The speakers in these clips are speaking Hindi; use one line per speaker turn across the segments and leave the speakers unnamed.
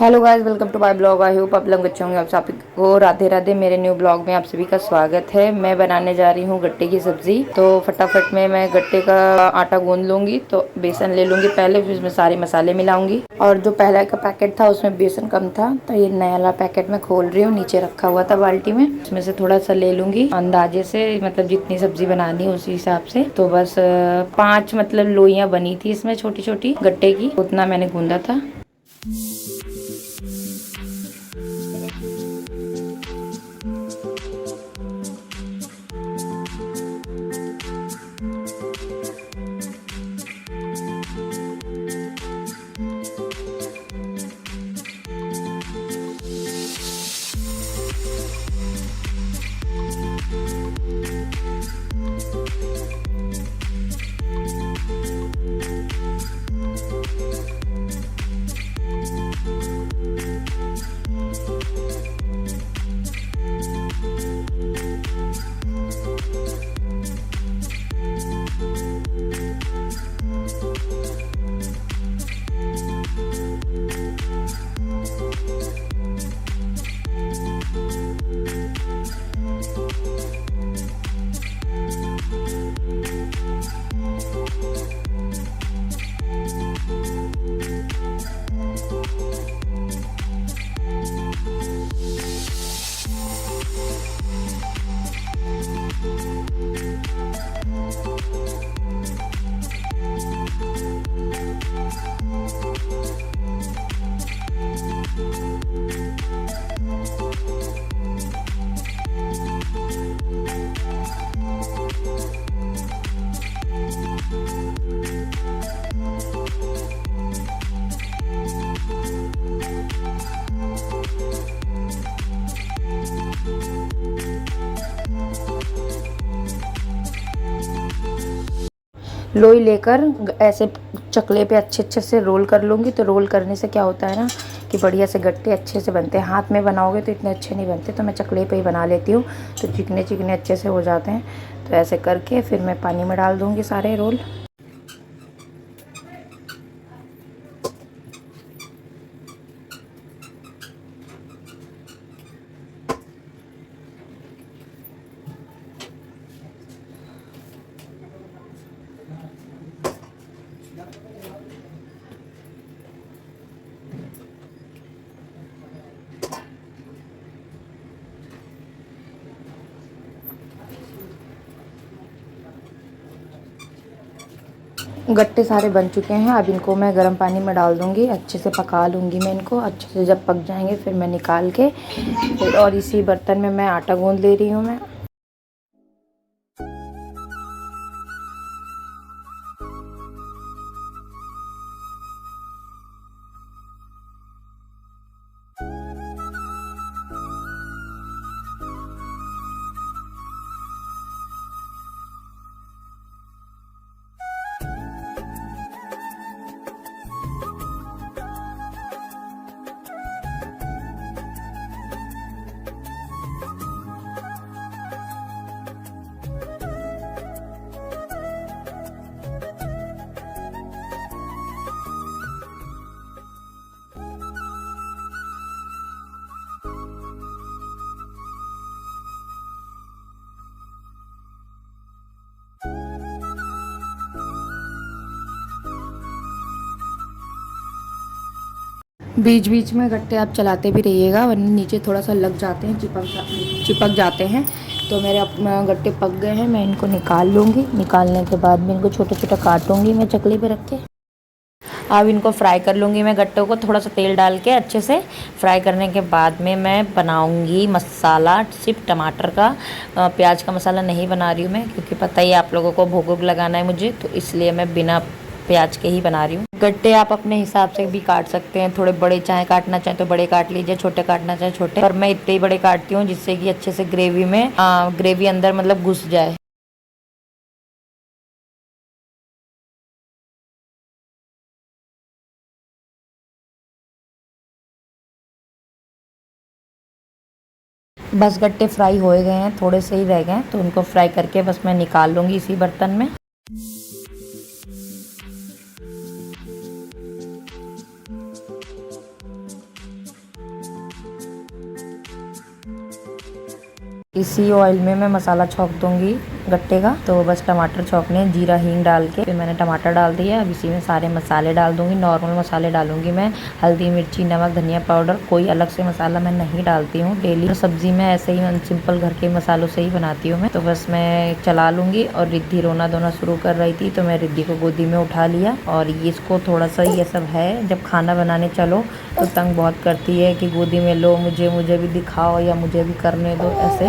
Hello guys, welcome to my blog. I hope आप लोग अच्छे होंगे। आप सभी को राधे राधे। मेरे न्यू ब्लॉग में आप सभी का स्वागत है। मैं बनाने जा रही हूँ गट्टे की सब्जी। तो फटाफट में मैं गट्टे का आटा गूंद लूंगी। तो बेसन ले लूंगी पहले, फिर इसमें सारे मसाले मिलाऊंगी। और जो पहले का पैकेट था उसमें बेसन कम था, तो ये नया वाला पैकेट मैं खोल रही हूँ। नीचे रखा हुआ था बाल्टी में, उसमें से थोड़ा सा ले लूंगी अंदाजे से, मतलब जितनी सब्जी बनानी है उसी हिसाब से। तो बस 5 मतलब लोइयां बनी थी इसमें छोटी छोटी गट्टे की, उतना मैंने गूंदा था। लोई लेकर ऐसे चकले पे अच्छे अच्छे से रोल कर लूँगी। तो रोल करने से क्या होता है ना कि बढ़िया से गट्टे अच्छे से बनते हैं। हाथ में बनाओगे तो इतने अच्छे नहीं बनते, तो मैं चकले पे ही बना लेती हूँ, तो चिकने चिकने अच्छे से हो जाते हैं। तो ऐसे करके फिर मैं पानी में डाल दूँगी सारे रोल। गट्टे सारे बन चुके हैं। अब इनको मैं गर्म पानी में डाल दूंगी, अच्छे से पका लूँगी मैं इनको अच्छे से। जब पक जाएंगे फिर मैं निकाल के फिर और इसी बर्तन में मैं आटा गूंद ले रही हूँ मैं। बीच बीच में गट्टे आप चलाते भी रहिएगा, वरना नीचे थोड़ा सा लग जाते हैं, चिपक जाते हैं। तो मेरे गट्टे पक गए हैं, मैं इनको निकाल लूँगी। निकालने के बाद मैं इनको छोटा छोटा काटूँगी मैं चकली पे रख के। अब इनको फ्राई कर लूँगी मैं गट्टों को थोड़ा सा तेल डाल के अच्छे से। फ्राई करने के बाद में मैं बनाऊँगी मसाला, सिर्फ टमाटर का। प्याज का मसाला नहीं बना रही हूँ मैं, क्योंकि पता ही आप लोगों को भोग वोग लगाना है मुझे, तो इसलिए मैं बिना प्याज के ही बना रही हूँ। गट्टे आप अपने हिसाब से भी काट सकते हैं, थोड़े बड़े चाहे काटना चाहे तो बड़े काट लीजिए, छोटे काटना चाहे छोटे। पर मैं इतने ही बड़े काटती हूँ जिससे कि अच्छे से ग्रेवी में ग्रेवी अंदर मतलब घुस जाए। बस गट्टे फ्राई हो गए हैं, थोड़े से ही रह गए हैं, तो उनको फ्राई करके बस मैं निकाल लूँगी इसी बर्तन में। इसी ऑयल में मैं मसाला छौंक दूंगी गट्टे का। तो बस टमाटर छौंकने, जीरा हींग डाल के फिर मैंने टमाटर डाल दिया। अब इसी में सारे मसाले डाल दूंगी। नॉर्मल मसाले डालूंगी मैं, हल्दी मिर्ची नमक धनिया पाउडर, कोई अलग से मसाला मैं नहीं डालती हूँ। डेली तो सब्जी में ऐसे ही सिंपल घर के मसालों से ही बनाती हूँ मैं। तो बस मैं चला लूंगी। और रिद्धि रोना धोना शुरू कर रही थी तो मैं रिद्धि को गोदी में उठा लिया। और ये इसको थोड़ा सा ये सब है, जब खाना बनाने चलो तो तंग बहुत करती है कि गोदी में लो, मुझे भी दिखाओ या मुझे भी करने दो, ऐसे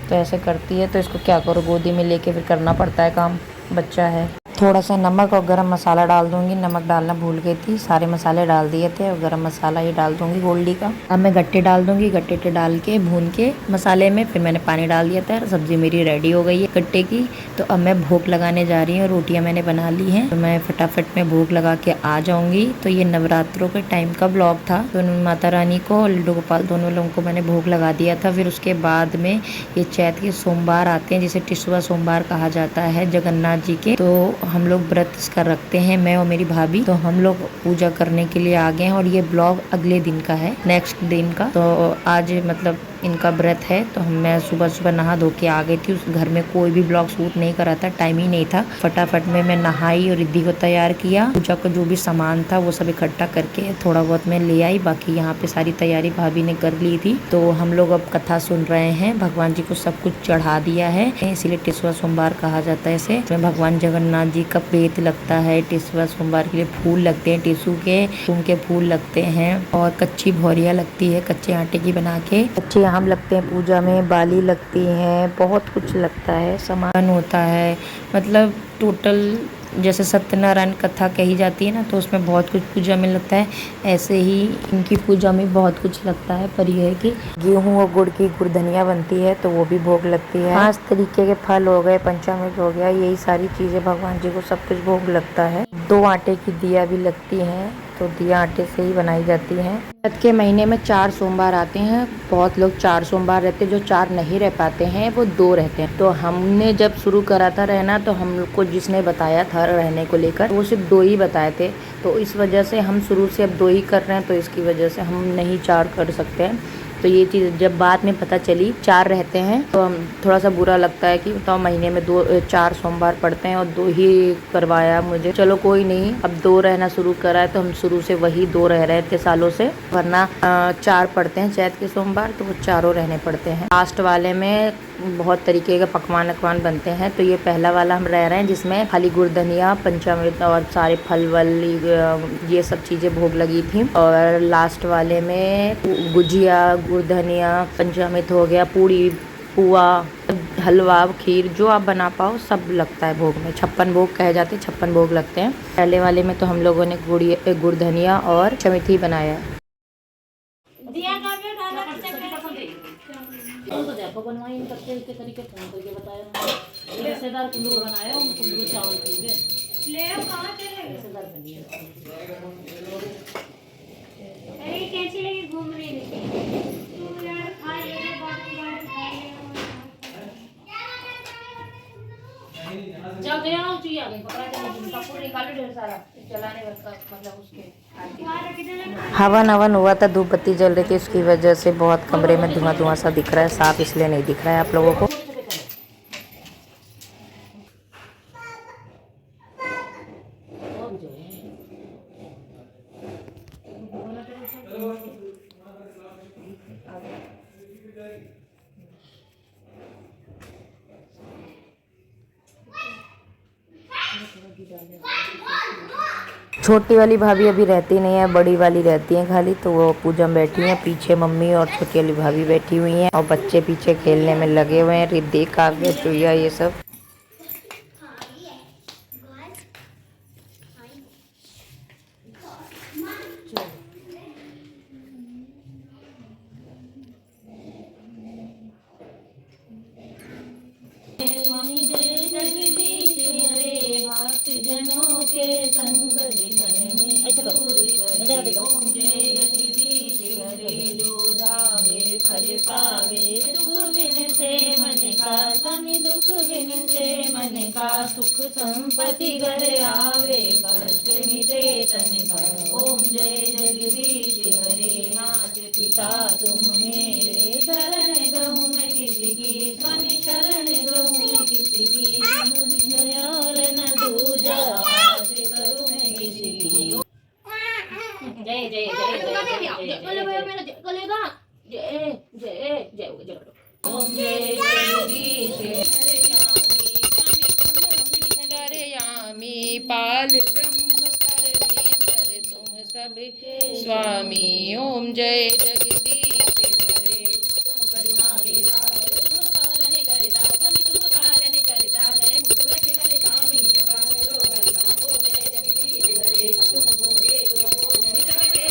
तो ऐसे करती है। तो इसको क्या करो, गोदी में लेके फिर करना पड़ता है काम, बच्चा है। थोड़ा सा नमक और गरम मसाला डाल दूंगी। नमक डालना भूल गई थी, सारे मसाले डाल दिए थे। और गरम मसाला ये डाल दूंगी गोल्डी का। अब मैं गट्टे डाल दूंगी। गट्टे डाल के भून के मसाले में फिर मैंने पानी डाल दिया था। सब्जी मेरी रेडी हो गई है गट्टे की। तो अब मैं भोग लगाने जा रही हूँ। रोटियां मैंने बना ली हैं तो मैं फटाफट में भोग लगा के आ जाऊंगी। तो ये नवरात्रों के टाइम का ब्लॉग था। तो माता रानी को और लड्डू गोपाल दोनों लोगों को मैंने भोग लगा दिया था। फिर उसके बाद में ये चैत के सोमवार आते हैं जिसे टिसुआ सोमवार कहा जाता है जगन्नाथ जी के। तो हम लोग व्रत इसका रखते हैं, मैं और मेरी भाभी। तो हम लोग पूजा करने के लिए आ गए हैं। और ये ब्लॉग अगले दिन का है, नेक्स्ट दिन का। तो आज मतलब इनका व्रत है। तो मैं सुबह सुबह नहा धो के आ गई थी। उस घर में कोई भी ब्लॉग शूट नहीं करा था, टाइम ही नहीं था। फटाफट में मैं नहाई और रिद्धि को तैयार किया। पूजा का जो भी सामान था वो सब इकट्ठा करके थोड़ा बहुत मैं ले आई। बाकी यहाँ पे सारी तैयारी भाभी ने कर ली थी। तो हम लोग अब कथा सुन रहे हैं। भगवान जी को सब कुछ चढ़ा दिया है, इसीलिए टिसुआ सोमवार कहा जाता है इसे। तो भगवान जगन्नाथ जी का प्रेत लगता है। टिसुआ सोमवार के लिए फूल लगते हैं, टिसू के तुम के फूल लगते हैं। और कच्ची भौरिया लगती है कच्चे आटे की बना के। कच्चे आम लगते हैं पूजा में, बाली लगती हैं, बहुत कुछ लगता है, सामान होता है। मतलब टोटल जैसे सत्यनारायण कथा कही जाती है ना, तो उसमें बहुत कुछ पूजा में लगता है। ऐसे ही इनकी पूजा में बहुत कुछ लगता है। पर यह है कि गेहूं और गुड़ की गुड़धनिया बनती है तो वो भी भोग लगती है। 5 तरीके के फल हो गए, पंचामृत हो गया, यही सारी चीजें भगवान जी को सब कुछ भोग लगता है। 2 आटे की दिया भी लगती हैं, तो दिया आटे से ही बनाई जाती हैं। चैत के महीने में 4 सोमवार आते हैं। बहुत लोग 4 सोमवार रहते हैं, जो 4 नहीं रह पाते हैं वो 2 रहते हैं। तो हमने जब शुरू करा था रहना, तो हम लोग को जिसने बताया था रहने को लेकर, वो सिर्फ 2 ही बताए थे। तो इस वजह से हम शुरू से अब 2 ही कर रहे हैं। तो इसकी वजह से हम नहीं 4 कर सकते हैं। तो ये चीज़ जब बाद में पता चली 4 रहते हैं तो हम थोड़ा सा बुरा लगता है कि बताओ महीने में 4 सोमवार पड़ते हैं और 2 ही करवाया मुझे। चलो कोई नहीं, अब 2 रहना शुरू करा है तो हम शुरू से वही 2 रह रहे थे सालों से। वरना 4 पड़ते हैं चैत के सोमवार, तो वो चारों रहने पड़ते हैं। लास्ट वाले में बहुत तरीके के पकवान बनते हैं। तो ये पहला वाला हम रह रहे हैं जिसमें खाली गुड़धनिया, पंचामृत और सारे फल वल ये सब चीज़ें भोग लगी थी। और लास्ट वाले में गुजिया, गुड़धनिया, पंचामृत हो गया, पूड़ी, पुआ, हलवा, खीर, जो आप बना पाओ सब लगता है भोग में। 56 भोग कहे जाते हैं, 56 भोग लगते हैं। पहले वाले में तो हम लोगों ने गुड़धनिया और चमेथी बनाया है।
को बनवाई इन पत्ते के तरीके फोन करके बताया। रिश्तेदार कुंदरू बनाया, हम कुंदरू चावल पीए ले आओ। कहां चले रिश्तेदार बनिए। अरे कैसी लगी घूम रही थी तू यार? खा ले बात खा ले। जब गया ना चाहिए आगे पकड़ा के कपूर निकालो ढेर सारा चलाने का, मतलब उसके
हवन हुआ था, धूप बत्ती जल रही थी, उसकी वजह से बहुत कमरे में धुआं सा दिख रहा है। साफ इसलिए नहीं दिख रहा है आप लोगों को। छोटी वाली भाभी अभी रहती नहीं है, बड़ी वाली रहती है खाली। तो वो पूजा में बैठी है, पीछे मम्मी और छोटी वाली भाभी बैठी हुई हैं और बच्चे पीछे खेलने में लगे हुए हैं। रिद्धि, काव्य, चुईया, ये सब।
स्वामी जय जगदीश हरे, भक्त जनों के संग में ऐसा करो। ओम जय जगदीश हरे, जो धावे फल पावे, दुख बिन से मन का स्वामी, दुख बिन से मन का सुख संपत्ति घर आवे, कष्ट मिटे तन का। ओम जय जगदीश हरे, नाथ पिता तुम मेरे, शरण गहूँ मैं किसी की, स्वामी शरण गहूँ मैं किसी की, तुम बिन और न दूजा, आस करूँ मैं किसी की। जय जय जय जय गलेगा, जय जय जय जय। ओम जय जगदीश
दरयामी पाल ब्रह्म परमेश्वर तुम सब स्वामी। ओम जय जगदीश हरे।
तुम करुणा के सागर, तुम पालन करता, स्वामी तुम पालन करता, मैं मुकुट करता, मीन पालो करता। ओम जय जगदीश हरे। तुम भोगे सबके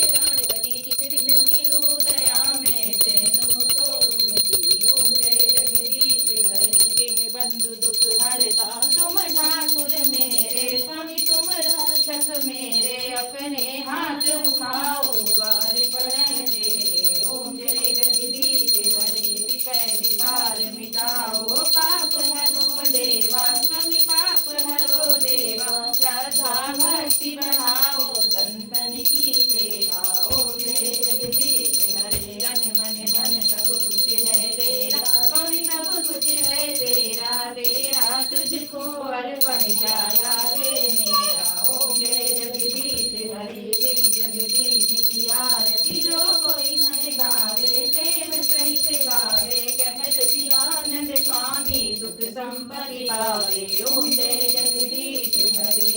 प्राणपति, किस दिन मिलूं दया में से तुमको उमती। ओम जय जगदीश हरे। दीन बंधु दुख हरता, तुम ठाकुर मेरे, स्वामी तुम रक्षक मेरे, अपने हाथ उठाओ बार पड़े तेरे। ओम जय जगदीश हरे। विषय विकार मिटाओ, पाप हरो देवा, स्वामी पाप हरो देवा, श्रद्धा भक्ति बढ़ाओ, संतन की सेवा। ओम जय जगदीश हरे। तन मन धन सब कुछ है तेरा, स्वामी सब कुछ है तेरा, तेरा तुझको अर्पण जाया है मेरा। ओम जय जगदीश हरे। तेरी जगदीश की आरती जो कोई न गावे, प्रेम सहित गावे, कहत शिवानंद स्वामी सुख संपत्ति पावे। ओम जय जगदीश हरे।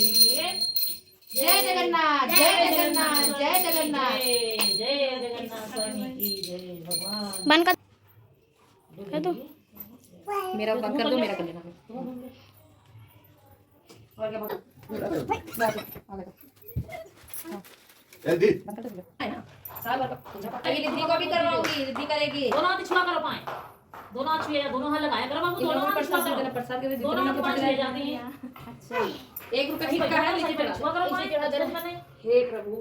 जय जगन्नाथ, जय जगन्नाथ, जय जगन्नाथ, जय जगन्नाथ स्वामी की जय। भगवान
बंद कर दो, मेरा बंद कर दो, मेरा कर लेना।
और क्या बोल
जल्दी
रिद्धि को भी करवाऊंगी, रिद्धि करेगी। दोनों हाथ छुआ करो पाए, दोनों हाथ छुए, दोनों हाथ लगाया करो बाबू, दोनों हाथ छुआ करो,
प्रसाद के
दोनों हाथ पांच छुए जाते हैं। अच्छा
1 रुपए ठीक का है, नीचे चढ़ा
छुआ करो पाए, जरूरत मैंने।
हे प्रभु।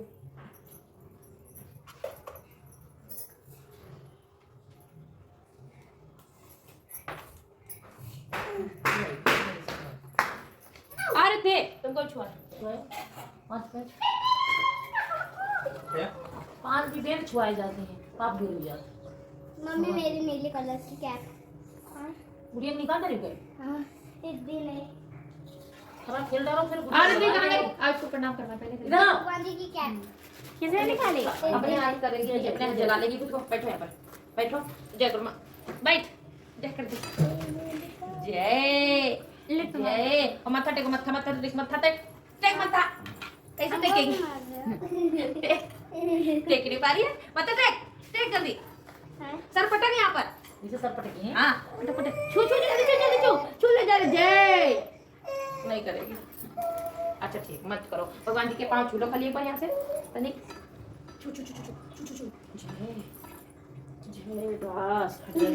अरे थे तुमको छुआ पांच भी बेर छुआए जाते हैं, पाप दूर हो जाते हैं।
मम्मी मेरी नीले कलर की कैप।
गुड़िया निकाल दे गए,
हाँ इतनी नहीं।
थोड़ा खेल डालो फिर।
अरे नहीं कहां गई, आज को प्रणाम करना पहले।
इधर
भगवान जी की कैप
किसने निकाली?
अपने हाथ करेगी, अपने हाथ जला लेगी खुद को। बैठो यहाँ पर, बैठो। जय गुरु माँ, बैठ, जय कर दे। जय जय। और माथा टेको, माथा माथा टेक, माथा टेक, टेक माथा। कैसे टेकेगी? टेक नहीं पा रही है, माथा टेक, टेक जल्दी। सर पटक यहाँ पर, इसे सर पटकी है। हाँ पटक पटक, छू छू जल्दी छू, जल्दी छू, छू ले जल्दी। जय नहीं करेगी। अच्छा ठीक, मत करो। भगवान जी के पांव छू लो खाली एक बार यहाँ से, तनिक छू छू छू छू छू छू छू। जय जय बस। जय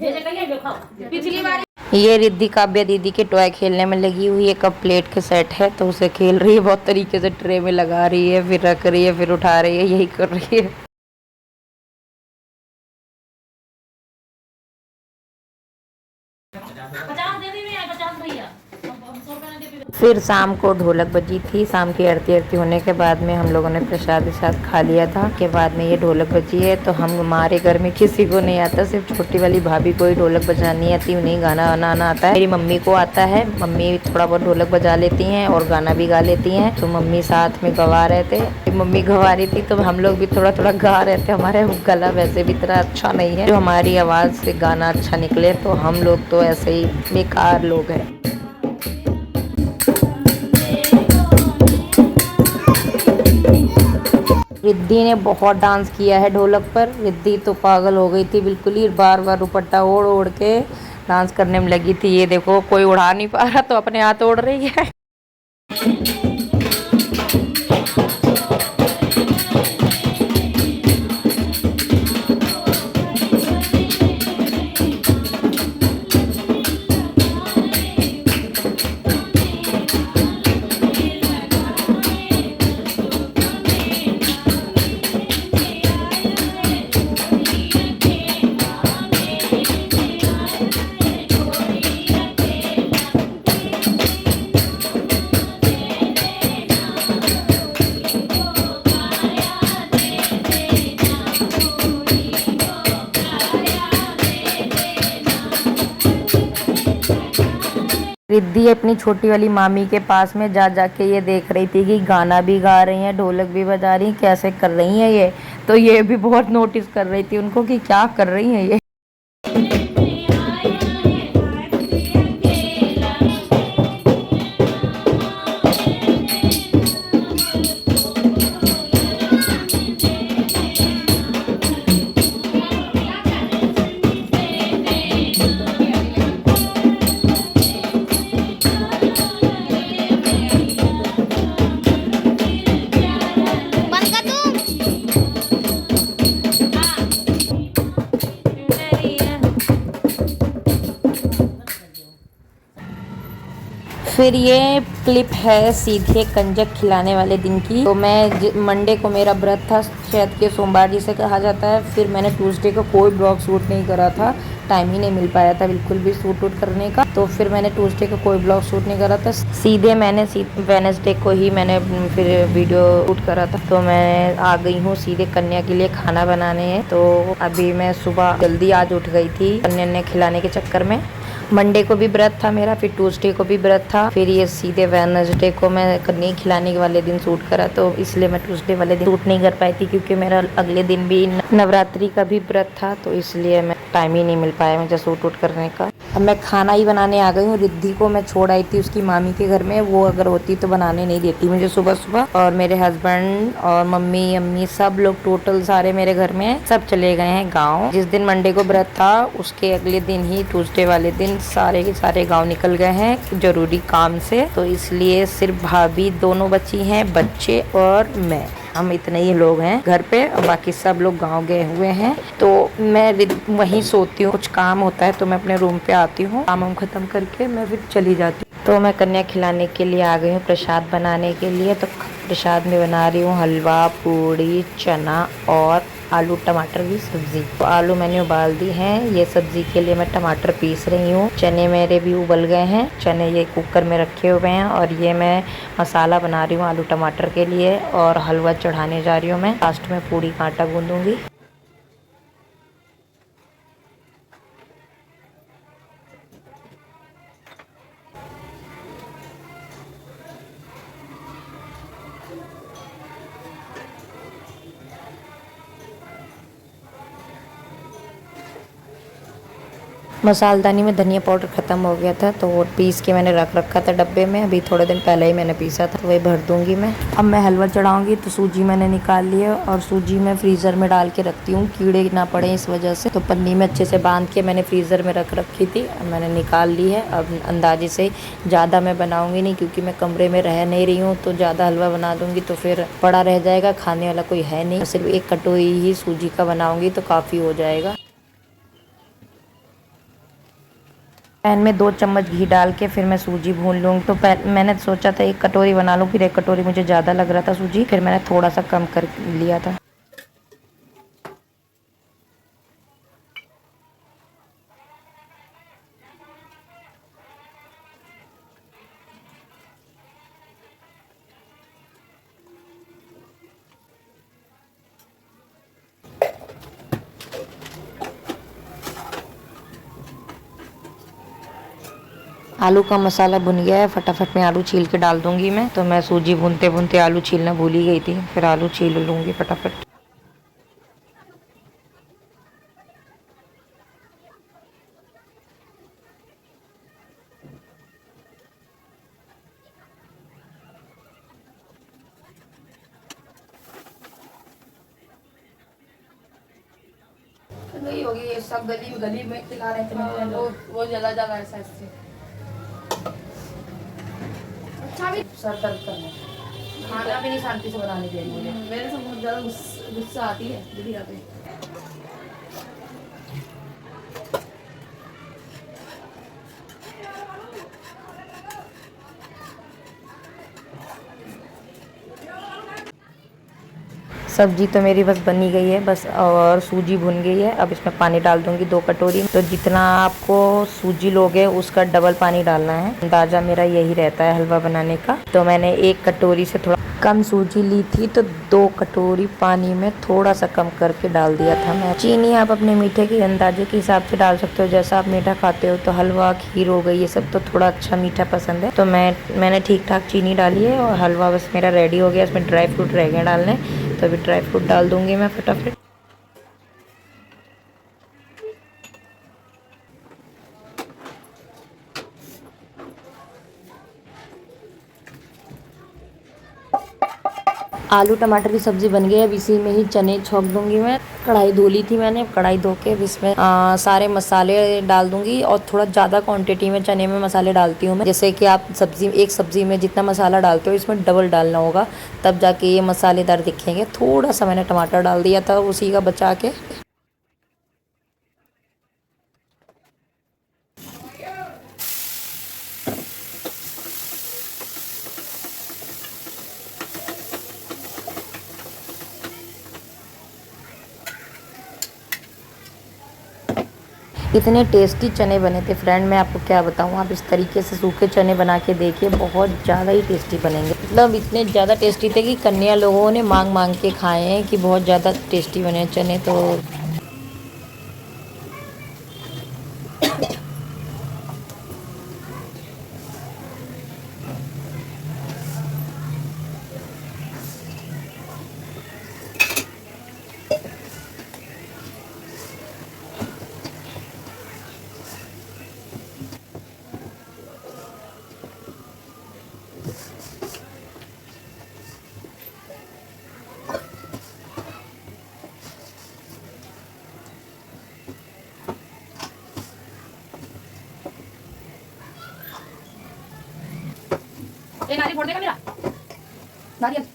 जय कहिए, जो खाओ। पिछली बार
ये रिद्धि काव्या दीदी के टॉय खेलने में लगी हुई है। कप प्लेट के सेट है तो उसे खेल रही है, बहुत तरीके से ट्रे में लगा रही है, फिर रख रही है, फिर उठा रही है, यही कर रही है। फिर शाम को ढोलक बजी थी। शाम की आरती होने के बाद में हम लोगों ने प्रसाद खा लिया था। के बाद में ये ढोलक बजी है तो हम हमारे घर में किसी को नहीं आता, सिर्फ छोटी वाली भाभी को ही ढोलक बजानी आती, उन्हें गाना बनाना आता है। मेरी मम्मी को आता है, मम्मी थोड़ा बहुत ढोलक बजा लेती हैं और गाना भी गा लेती हैं। तो मम्मी साथ में गवा रहे थे, मम्मी गवा रही थी तो हम लोग भी थोड़ा थोड़ा गा रहे थे। हमारे गला वैसे भी इतना अच्छा नहीं है जो हमारी आवाज़ से गाना अच्छा निकले, तो हम लोग तो ऐसे ही बेकार लोग हैं। रिद्धि ने बहुत डांस किया है ढोलक पर। रिद्धि तो पागल हो गई थी बिल्कुल ही, बार बार दुपट्टा ओढ़ ओढ़ के डांस करने में लगी थी। ये देखो कोई उड़ा नहीं पा रहा तो अपने हाथ ओढ़ रही है। रिद्धि अपनी छोटी वाली मामी के पास में जा जाके ये देख रही थी कि गाना भी गा रही हैं, ढोलक भी बजा रही हैं, कैसे कर रही हैं ये। तो ये भी बहुत नोटिस कर रही थी उनको कि क्या कर रही हैं ये। फिर ये क्लिप है सीधे कंजक खिलाने वाले दिन की। तो मैं मंडे को मेरा व्रत था, शायद के सोमवार जिसे कहा जाता है। फिर मैंने ट्यूसडे को कोई ब्लॉग शूट नहीं करा था, टाइम ही नहीं मिल पाया था बिल्कुल भी शूट वूट करने का। तो फिर मैंने ट्यूसडे को कोई ब्लॉग शूट नहीं करा था, सीधे मैंने वेडनेसडे को ही मैंने फिर वीडियो शूट करा था। तो मैं आ गई हूँ सीधे कन्या के लिए खाना बनाने हैं। तो अभी मैं सुबह जल्दी आज उठ गई थी कन्या ने खिलाने के चक्कर में। मंडे को भी व्रत था मेरा, फिर ट्यूसडे को भी व्रत था, फिर ये सीधे वेडनेसडे को मैं कन्या खिलाने वाले दिन शूट करा। तो इसलिए मैं ट्यूसडे वाले दिन शूट नहीं कर पाई थी, क्योंकि मेरा अगले दिन भी नवरात्रि का भी व्रत था। तो इसलिए मैं टाइम ही नहीं मिल पाया मुझे शूट वूट करने का। अब मैं खाना ही बनाने आ गई हूँ। रिद्धि को मैं छोड़ आई थी उसकी मामी के घर में, वो अगर होती तो बनाने नहीं देती मुझे सुबह सुबह। और मेरे हस्बैंड और मम्मी अम्मी सब लोग टोटल सारे मेरे घर में सब चले गए हैं गाँव। जिस दिन मंडे को व्रत था उसके अगले दिन ही ट्यूसडे वाले दिन सारे के सारे गांव निकल गए हैं जरूरी काम से। तो इसलिए सिर्फ भाभी दोनों बची हैं, बच्चे और मैं, हम इतने ही लोग हैं घर पे, और बाकी सब लोग गांव गए हुए हैं। तो मैं वहीं सोती हूँ, कुछ काम होता है तो मैं अपने रूम पे आती हूँ, काम खत्म करके मैं फिर चली जाती हूँ। तो मैं कन्या खिलाने के लिए आ गई हूँ प्रसाद बनाने के लिए। तो प्रसाद में बना रही हूँ हलवा, पूड़ी, चना और आलू टमाटर की सब्जी। तो आलू मैंने उबाल दी हैं, ये सब्जी के लिए मैं टमाटर पीस रही हूँ। चने मेरे भी उबल गए हैं, चने ये कुकर में रखे हुए हैं। और ये मैं मसाला बना रही हूँ आलू टमाटर के लिए, और हलवा चढ़ाने जा रही हूँ मैं। लास्ट में पूड़ी का आटा गूंदूंगी। मसालदानी में धनिया पाउडर ख़त्म हो गया था, तो वो पीस के मैंने रख रखा था डब्बे में। अभी थोड़े दिन पहले ही मैंने पीसा था, तो वही भर दूंगी मैं। अब मैं हलवा चढ़ाऊंगी। तो सूजी मैंने निकाल ली है, और सूजी मैं फ्रीज़र में डाल के रखती हूँ, कीड़े ना पड़े इस वजह से। तो पन्नी में अच्छे से बांध के मैंने फ्रीज़र में रख रखी थी, अब मैंने निकाल ली है। अब अंदाजे से ज़्यादा मैं बनाऊँगी नहीं, क्योंकि मैं कमरे में रह नहीं रही हूँ। तो ज़्यादा हलवा बना दूँगी तो फिर पड़ा रह जाएगा, खाने वाला कोई है नहीं। सिर्फ एक कटोरी ही सूजी का बनाऊँगी तो काफ़ी हो जाएगा। पैन में 2 चम्मच घी डाल के फिर मैं सूजी भून लूँगी। तो मैंने सोचा था 1 कटोरी बना लूँ, फिर 1 कटोरी मुझे ज़्यादा लग रहा था सूजी, फिर मैंने थोड़ा सा कम कर लिया था। आलू का मसाला भुन गया है, फटाफट में आलू छील के डाल दूंगी मैं। तो मैं सूजी भूनते भूनते आलू छीलना भूल ही गई थी, फिर आलू छील लूँगी फटाफट।
नहीं होगी, ये सब गली में खिला रहे थे। वो जला जला ऐसा इससे अच्छा भी सर दर्द करना, खाना भी नहीं शांति से बनाने के लिए। मेरे से बहुत ज़्यादा गुस्सा आती है दीदी आते।
सब्जी तो मेरी बस बनी गई है बस, और सूजी भुन गई है। अब इसमें पानी डाल दूंगी 2 कटोरी। तो जितना आपको सूजी लोगे उसका डबल पानी डालना है। अंदाजा मेरा यही रहता है हलवा बनाने का। तो मैंने 1 कटोरी से थोड़ा कम सूजी ली थी, तो 2 कटोरी पानी में थोड़ा सा कम करके डाल दिया था मैं। चीनी आप अपने मीठे के अंदाजे के हिसाब से डाल सकते हो, जैसा आप मीठा खाते हो। तो हलवा, खीर हो गई, ये सब तो थोड़ा अच्छा मीठा पसंद है, तो मैंने ठीक ठाक चीनी डाली है। और हलवा बस मेरा रेडी हो गया। इसमें ड्राई फ्रूट रह गए डालने, तो अभी ड्राई फ्रूट डाल दूंगी मैं फटाफट। आलू टमाटर की सब्जी बन गई है। अब इसी में ही चने छौंक दूंगी मैं। कढ़ाई धो ली थी मैंने, अब कढ़ाई धो के इसमें सारे मसाले डाल दूंगी। और थोड़ा ज़्यादा क्वांटिटी में चने में मसाले डालती हूँ मैं। जैसे कि आप एक सब्जी में जितना मसाला डालते हो इसमें डबल डालना होगा, तब जाके ये मसालेदार दिखेंगे। थोड़ा सा मैंने टमाटर डाल दिया था उसी का बचा के। इतने टेस्टी चने बने थे फ्रेंड, मैं आपको क्या बताऊँ। आप इस तरीके से सूखे चने बना के देखिए, बहुत ज़्यादा ही टेस्टी बनेंगे। मतलब इतने ज़्यादा टेस्टी थे कि कन्या लोगों ने मांग मांग के खाए हैं कि बहुत ज़्यादा टेस्टी बने चने। तो नारियल फोड़ देगा मेरा नारियल।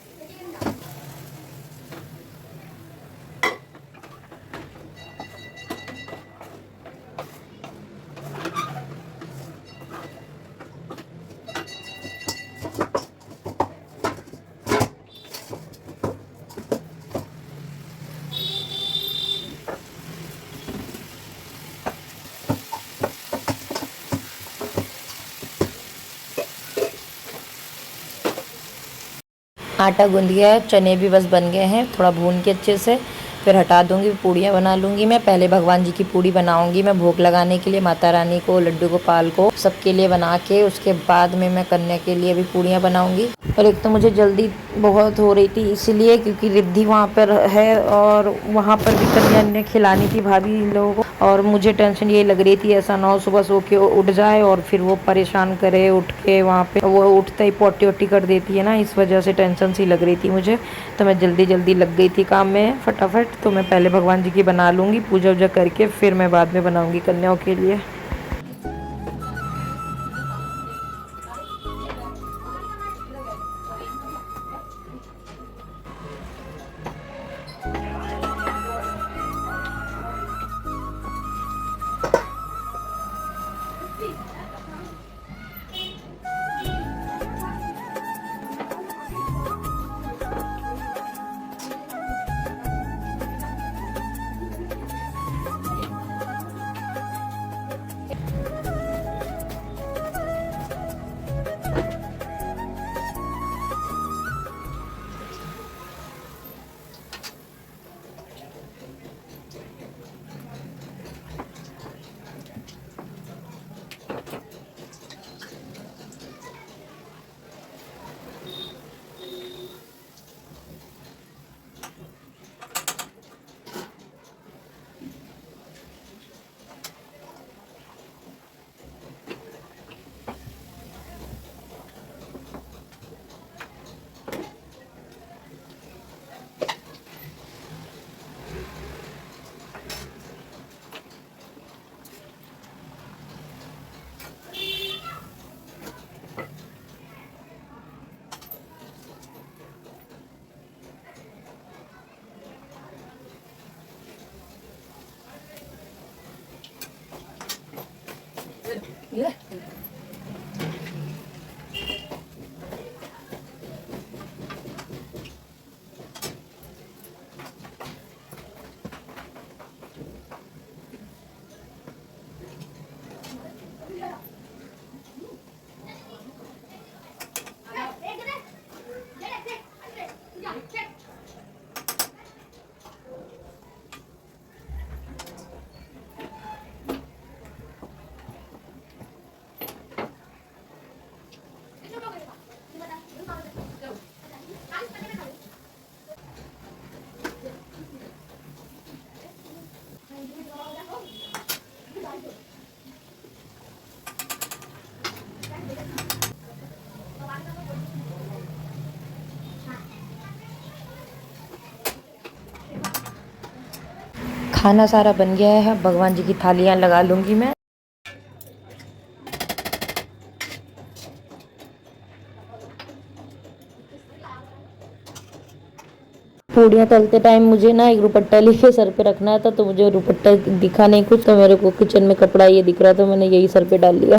आटा गूंद गया है, चने भी बस बन गए हैं। थोड़ा भून के अच्छे से फिर हटा दूंगी, पूड़ियाँ बना लूँगी मैं। पहले भगवान जी की पूड़ी बनाऊंगी मैं भोग लगाने के लिए, माता रानी को, लड्डू गोपाल को, सबके लिए बना के उसके बाद में मैं कन्या के लिए भी पूड़ियाँ बनाऊंगी। और एक तो मुझे जल्दी बहुत हो रही थी इसलिए, क्योंकि रिद्धि वहाँ पर है और वहाँ पर भी कन्या ने खिलानी थी भाभी लोगों को। और मुझे टेंशन ये लग रही थी ऐसा ना हो सुबह सो के उठ जाए और फिर वो परेशान करे उठ के। वहाँ पे वो उठते ही पोटी ओटी कर देती है ना, इस वजह से टेंशन सी लग रही थी मुझे। तो मैं जल्दी जल्दी लग गई थी काम में फटाफट। तो मैं पहले भगवान जी की बना लूँगी पूजा वूजा करके, फिर मैं बाद में बनाऊँगी कन्याओं के लिए। Yeah. खाना सारा बन गया है, भगवान जी की थालियाँ लगा लूँगी मैं। पूड़ियाँ तलते टाइम मुझे ना एक दुपट्टा लेके सर पे रखना था, तो मुझे दुपट्टा दिखा नहीं कुछ, तो मेरे को किचन में कपड़ा ये दिख रहा था, मैंने यही सर पे डाल लिया।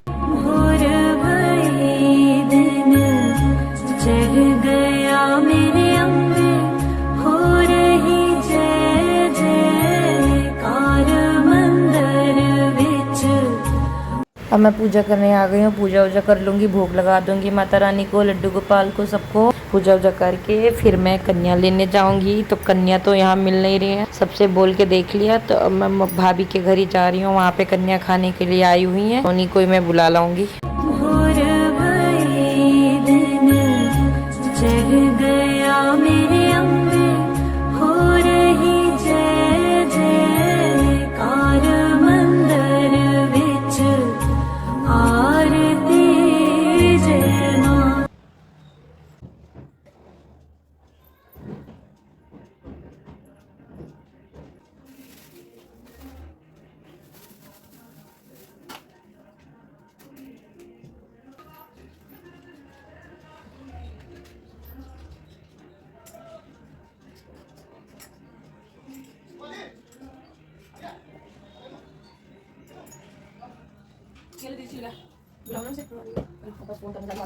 अब मैं पूजा करने आ गई हूँ, पूजा वूजा कर लूँगी, भोग लगा दूँगी माता रानी को, लड्डू गोपाल को, सबको पूजा वूजा करके फिर मैं कन्या लेने जाऊँगी। तो कन्या तो यहाँ मिल नहीं रही है, सबसे बोल के देख लिया, तो अब मैं भाभी के घर ही जा रही हूँ, वहाँ पे कन्या खाने के लिए आई हुई हैं, उन्हीं को ही मैं बुला लाऊंगी।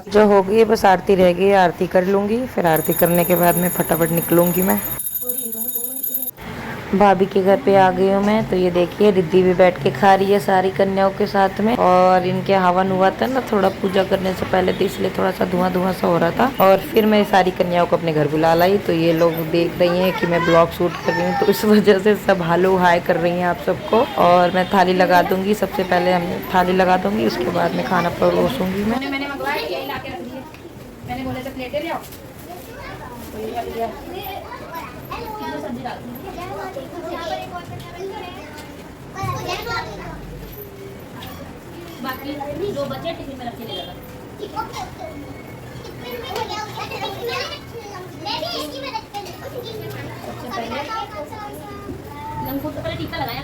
जो हो गई है बस आरती रह गई है, आरती कर लूँगी, फिर आरती करने के बाद में फटाफट निकलूँगी मैं। भाभी के घर पे आ गई हूँ मैं, तो ये देखिए रिद्धि भी बैठ के खा रही है सारी कन्याओं के साथ में, और इनके हवन हुआ था ना थोड़ा पूजा करने से पहले, तो इसलिए थोड़ा सा धुआं धुआं सा हो रहा था, और फिर मैं सारी कन्याओं को अपने घर बुला लाई। तो ये लोग देख रही हैं कि मैं ब्लॉग शूट कर रही हूँ, तो इस वजह से सब हालो हाय कर रही हैं आप सबको। और मैं थाली लगा दूंगी, सबसे पहले हम थाली लगा दूंगी, उसके बाद में खाना परोसूंगी मैं।
मैंने बोले तो प्लेटें ले आओ। बाकी जो बचे टिफिन में रख के ले जाना। लंगूट तो पहले टीका लगाया।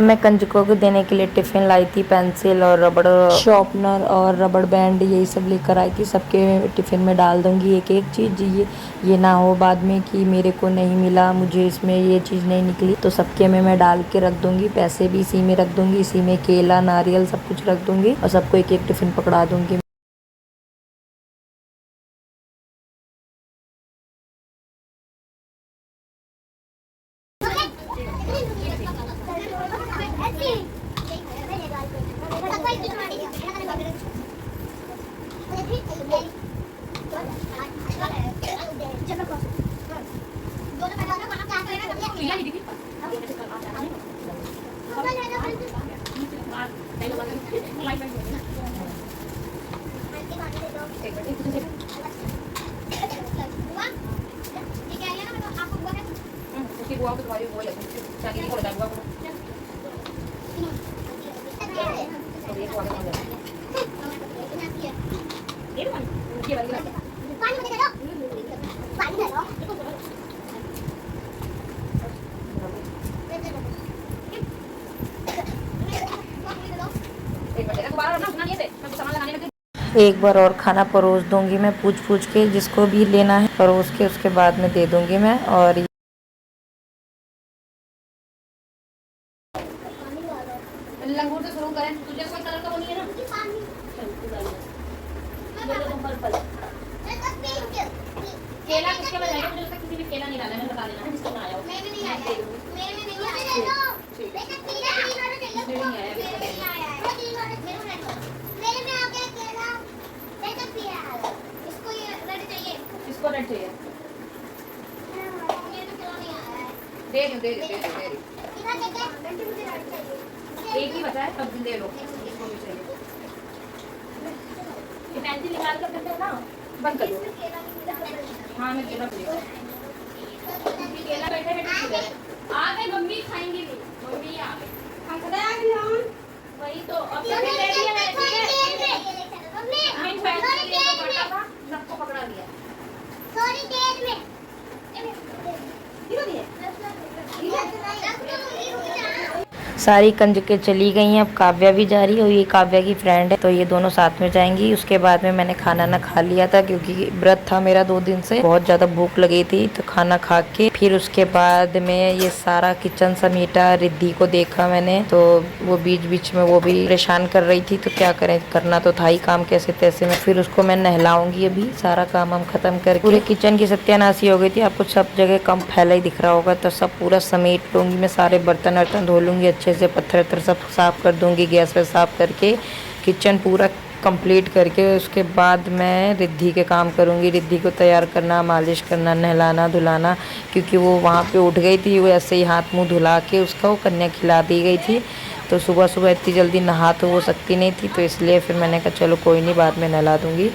मैं कंजकों को देने के लिए टिफ़िन लाई थी, पेंसिल और रबड़ शॉर्पनर और रबड़ बैंड यही सब लेकर आई थी। सबके टिफ़िन में डाल दूंगी एक एक चीज़, ये ना हो बाद में कि मेरे को नहीं मिला, मुझे इसमें ये चीज़ नहीं निकली। तो सबके में मैं डाल के रख दूंगी, पैसे भी इसी में रख दूंगी, इसी में केला नारियल सब कुछ रख दूंगी और सबको एक एक टिफ़िन पकड़ा दूंगी। एक मिनट एक मिनट
हुआ? ये क्या है ना मतलब आपको हुआ है?
उसकी बुआ को तुम्हारी वो लगती है चाकी नहीं बोलता बुआ को और ये बुआ का नाम है ये वाली
पानी मुझे दे दो पानी दे दो
एक मिनट दोबारा ना सुना नहीं थे मैं सामान लगाने लगी
एक बार और खाना परोस दूंगी मैं, पूछ के जिसको भी लेना है परोस के उसके बाद में दे दूंगी मैं। और
लंगूर से शुरू करें तुझे कोई कलर का वो नहीं है ना केला किसके बनाया मुझे लगता है किसी भी केला नहीं डाला है मैंने बता देना है जिसको बनाया हो
मेरे में नहीं आया मेरे में नहीं आया बेटा पीला पीला चाहिए मेरे में नहीं आया वो तीन वाले मेरे में आ गया केला बेटा पीला इसको ये रेड चाहिए
इसको रेड चाहिए
मेरे में केला नहीं आया है
दे रही
इधर देखिए बेटा मुझे रेड चाहिए
एक ही बचा है तब दे लो इसको भी चाहिए ये पेंसिल निकाल कर देते हो ना बंद कर दो
केला नहीं मिला
हाँ मैं केला पी केला बैठे बैठे आ गए मम्मी खाएंगे भी मम्मी आ गए हम कदा आ गए हम वही तो अब तक ले लिया मैंने ठीक है हम पेंसिल लिए तो बटा था सबको पकड़ा दिया
थोड़ी देर में
किधर दिए
सारी कंजकें चली गई हैं, अब काव्या भी जा रही है और ये काव्या की फ्रेंड है तो ये दोनों साथ में जाएंगी। उसके बाद में मैंने खाना ना खा लिया था क्योंकि व्रत था मेरा 2 दिन से, बहुत ज़्यादा भूख लगी थी तो खाना खा के फिर उसके बाद में ये सारा किचन समेटा। रिद्धि को देखा मैंने तो वो बीच बीच में वो भी परेशान कर रही थी तो क्या करें, करना तो था ही काम कैसे तैसे में। फिर उसको मैं नहलाऊंगी, अभी सारा काम हम खत्म करके। पूरे किचन की सत्यानाशी हो गई थी, आपको सब जगह कम फैला ही दिख रहा होगा तो सब पूरा समेट लूंगी मैं, सारे बर्तन वर्तन धो लूंगी अच्छे से, पत्थर वत्थर सब साफ कर दूंगी, गैस पे साफ करके किचन पूरा कंप्लीट करके उसके बाद मैं रिद्धि के काम करूंगी। रिद्धि को तैयार करना, मालिश करना, नहलाना धुलाना, क्योंकि वो वहाँ पे उठ गई थी, वो ऐसे ही हाथ मुंह धुला के उसका वो कन्या खिला दी गई थी तो सुबह सुबह इतनी जल्दी नहा तो वो सकती नहीं थी तो इसलिए फिर मैंने कहा चलो कोई नहीं बाद में नहला दूंगी।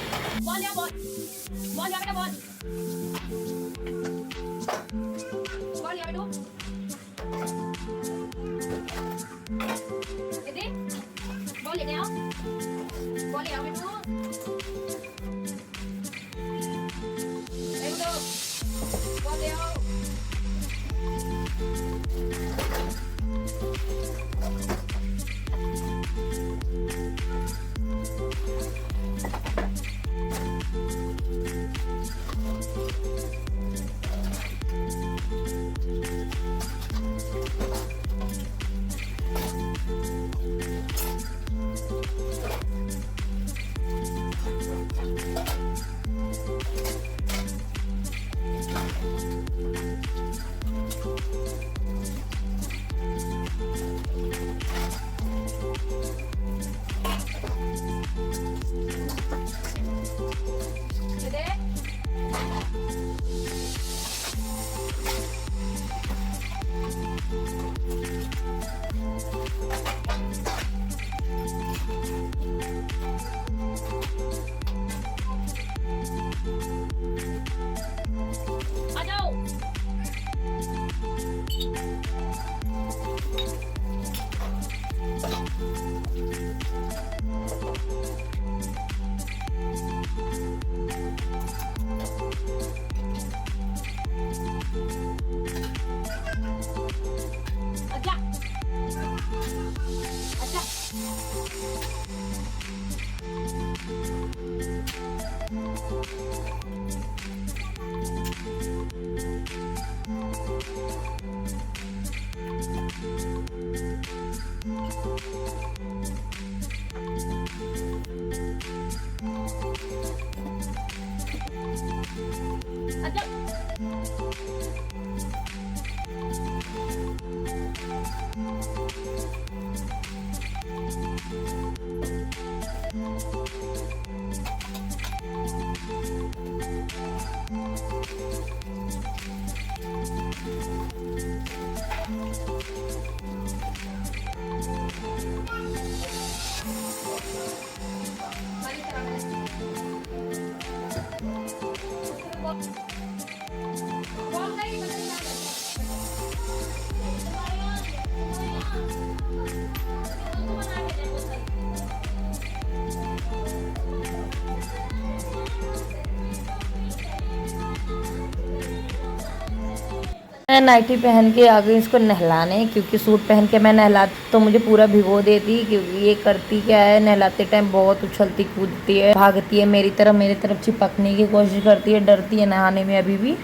मैं नाइटी पहन के आ गई इसको नहलाने, क्योंकि सूट पहन के मैं नहला तो मुझे पूरा भिगो देती, क्योंकि ये करती क्या है, नहलाते टाइम बहुत उछलती कूदती है, भागती है मेरी तरफ चिपकने की कोशिश करती है, डरती है नहाने में अभी भी।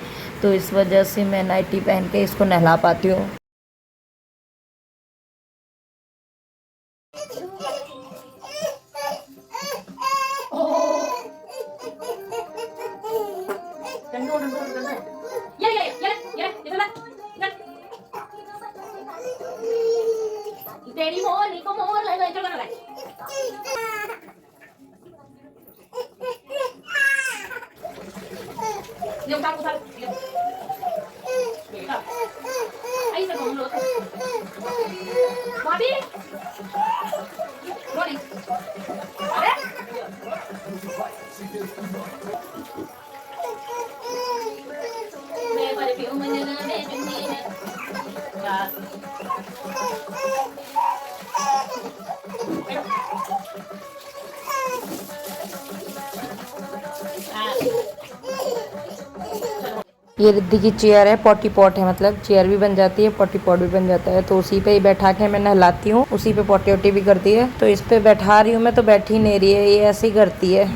तो इस वजह से मैं नाइटी पहन के इसको नहला पाती हूँ।
तेरी मोरनी को मोर ले चलो ना ले उठा उठा आई से घूम लो भाभी रोनी अरे मैं पर पियो मन ना मैं चुन्नी है
ये रिद्धि की चेयर है, पॉटी पॉट है, मतलब चेयर भी बन जाती है, पॉटी पॉट भी बन जाता है। तो उसी पे ही बैठा के मैं नहलाती हूँ, उसी पे पॉटी वोटी भी करती है। तो इस पे बैठा रही हूँ मैं, तो बैठी नहीं रही है, ये ऐसे ही करती है।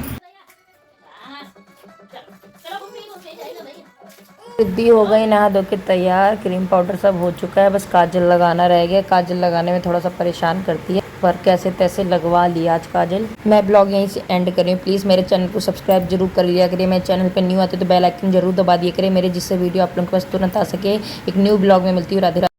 रिद्धि हो गई नहा धो के तैयार, क्रीम पाउडर सब हो चुका है, बस काजल लगाना रह गया। काजल लगाने में थोड़ा सा परेशान करती है, पर कैसे तैसे लगवा लिया आज काजल। मैं ब्लॉग यहीं से एंड कर रही हूँ। प्लीज़ मेरे चैनल को सब्सक्राइब जरूर कर लिया करिए। मेरे चैनल पे न्यू आते तो बेल आइकन जरूर दबा दिया करिए मेरे, जिससे वीडियो आप लोगों के पास तुरंत आ सके। एक न्यू ब्लॉग में मिलती हूँ। राधे राधे।